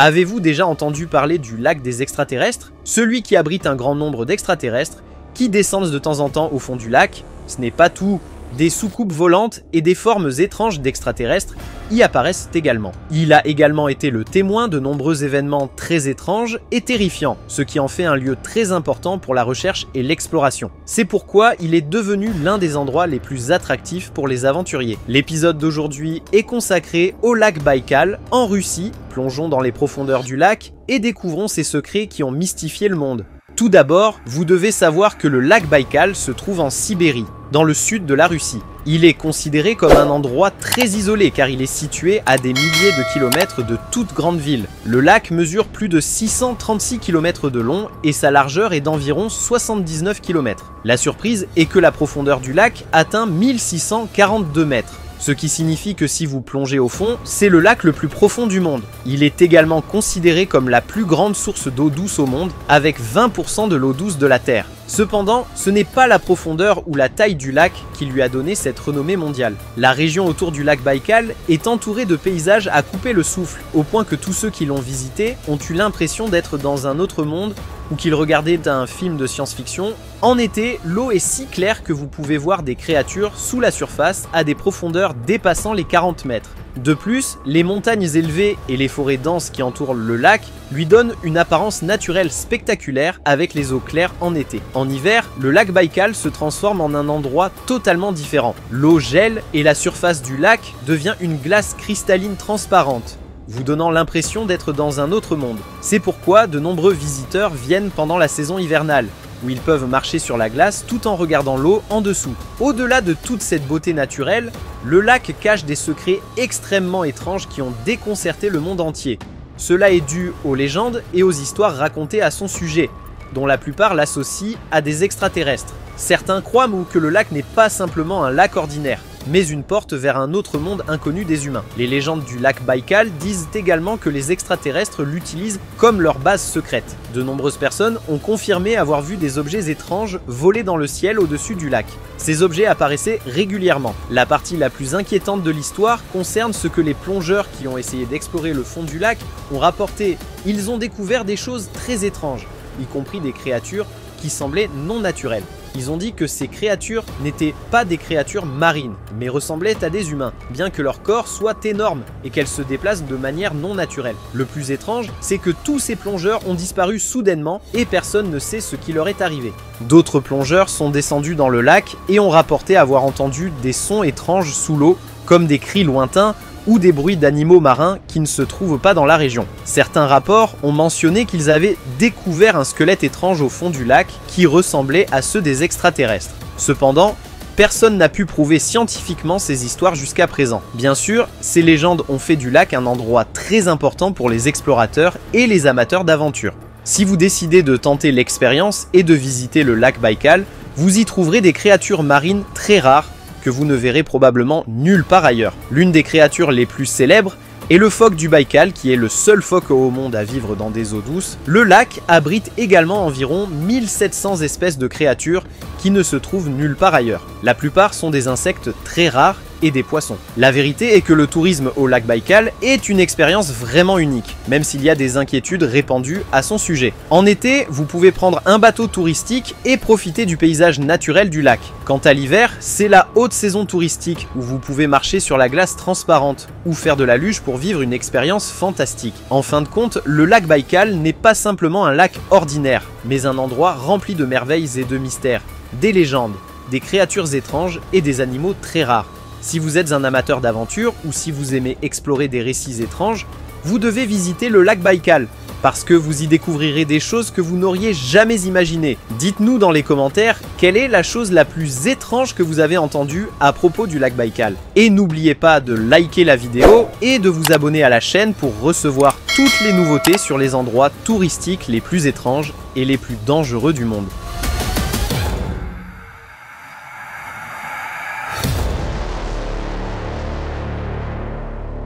Avez-vous déjà entendu parler du lac des extraterrestres? Celui qui abrite un grand nombre d'extraterrestres qui descendent de temps en temps au fond du lac. Ce n'est pas tout. Des soucoupes volantes et des formes étranges d'extraterrestres y apparaissent également. Il a également été le témoin de nombreux événements très étranges et terrifiants, ce qui en fait un lieu très important pour la recherche et l'exploration. C'est pourquoi il est devenu l'un des endroits les plus attractifs pour les aventuriers. L'épisode d'aujourd'hui est consacré au lac Baïkal, en Russie. Plongeons dans les profondeurs du lac et découvrons ses secrets qui ont mystifié le monde. Tout d'abord, vous devez savoir que le lac Baïkal se trouve en Sibérie, dans le sud de la Russie. Il est considéré comme un endroit très isolé car il est situé à des milliers de kilomètres de toute grande ville. Le lac mesure plus de 636 km de long et sa largeur est d'environ 79 km. La surprise est que la profondeur du lac atteint 1642 mètres. Ce qui signifie que si vous plongez au fond, c'est le lac le plus profond du monde. Il est également considéré comme la plus grande source d'eau douce au monde, avec 20% de l'eau douce de la Terre. Cependant, ce n'est pas la profondeur ou la taille du lac qui lui a donné cette renommée mondiale. La région autour du lac Baïkal est entourée de paysages à couper le souffle, au point que tous ceux qui l'ont visité ont eu l'impression d'être dans un autre monde ou qu'ils regardaient un film de science-fiction. En été, l'eau est si claire que vous pouvez voir des créatures sous la surface à des profondeurs dépassant les 40 mètres. De plus, les montagnes élevées et les forêts denses qui entourent le lac lui donnent une apparence naturelle spectaculaire avec les eaux claires en été. En hiver, le lac Baïkal se transforme en un endroit totalement différent. L'eau gèle et la surface du lac devient une glace cristalline transparente, vous donnant l'impression d'être dans un autre monde. C'est pourquoi de nombreux visiteurs viennent pendant la saison hivernale, où ils peuvent marcher sur la glace tout en regardant l'eau en dessous. Au-delà de toute cette beauté naturelle, le lac cache des secrets extrêmement étranges qui ont déconcerté le monde entier. Cela est dû aux légendes et aux histoires racontées à son sujet, dont la plupart l'associent à des extraterrestres. Certains croient que le lac n'est pas simplement un lac ordinaire, mais une porte vers un autre monde inconnu des humains. Les légendes du lac Baïkal disent également que les extraterrestres l'utilisent comme leur base secrète. De nombreuses personnes ont confirmé avoir vu des objets étranges voler dans le ciel au-dessus du lac. Ces objets apparaissaient régulièrement. La partie la plus inquiétante de l'histoire concerne ce que les plongeurs qui ont essayé d'explorer le fond du lac ont rapporté. Ils ont découvert des choses très étranges, y compris des créatures qui semblaient non naturelles. Ils ont dit que ces créatures n'étaient pas des créatures marines, mais ressemblaient à des humains, bien que leur corps soit énorme et qu'elles se déplacent de manière non naturelle. Le plus étrange, c'est que tous ces plongeurs ont disparu soudainement et personne ne sait ce qui leur est arrivé. D'autres plongeurs sont descendus dans le lac et ont rapporté avoir entendu des sons étranges sous l'eau, comme des cris lointains ou des bruits d'animaux marins qui ne se trouvent pas dans la région. Certains rapports ont mentionné qu'ils avaient découvert un squelette étrange au fond du lac qui ressemblait à ceux des extraterrestres. Cependant, personne n'a pu prouver scientifiquement ces histoires jusqu'à présent. Bien sûr, ces légendes ont fait du lac un endroit très important pour les explorateurs et les amateurs d'aventure. Si vous décidez de tenter l'expérience et de visiter le lac Baïkal, vous y trouverez des créatures marines très rares que vous ne verrez probablement nulle part ailleurs. L'une des créatures les plus célèbres est le phoque du Baïkal, qui est le seul phoque au monde à vivre dans des eaux douces. Le lac abrite également environ 1700 espèces de créatures qui ne se trouvent nulle part ailleurs. La plupart sont des insectes très rares et des poissons. La vérité est que le tourisme au lac Baïkal est une expérience vraiment unique, même s'il y a des inquiétudes répandues à son sujet. En été, vous pouvez prendre un bateau touristique et profiter du paysage naturel du lac. Quant à l'hiver, c'est la haute saison touristique où vous pouvez marcher sur la glace transparente ou faire de la luge pour vivre une expérience fantastique. En fin de compte, le lac Baïkal n'est pas simplement un lac ordinaire, mais un endroit rempli de merveilles et de mystères, des légendes, des créatures étranges et des animaux très rares. Si vous êtes un amateur d'aventure ou si vous aimez explorer des récits étranges, vous devez visiter le lac Baïkal, parce que vous y découvrirez des choses que vous n'auriez jamais imaginées. Dites-nous dans les commentaires quelle est la chose la plus étrange que vous avez entendue à propos du lac Baïkal. Et n'oubliez pas de liker la vidéo et de vous abonner à la chaîne pour recevoir toutes les nouveautés sur les endroits touristiques les plus étranges et les plus dangereux du monde.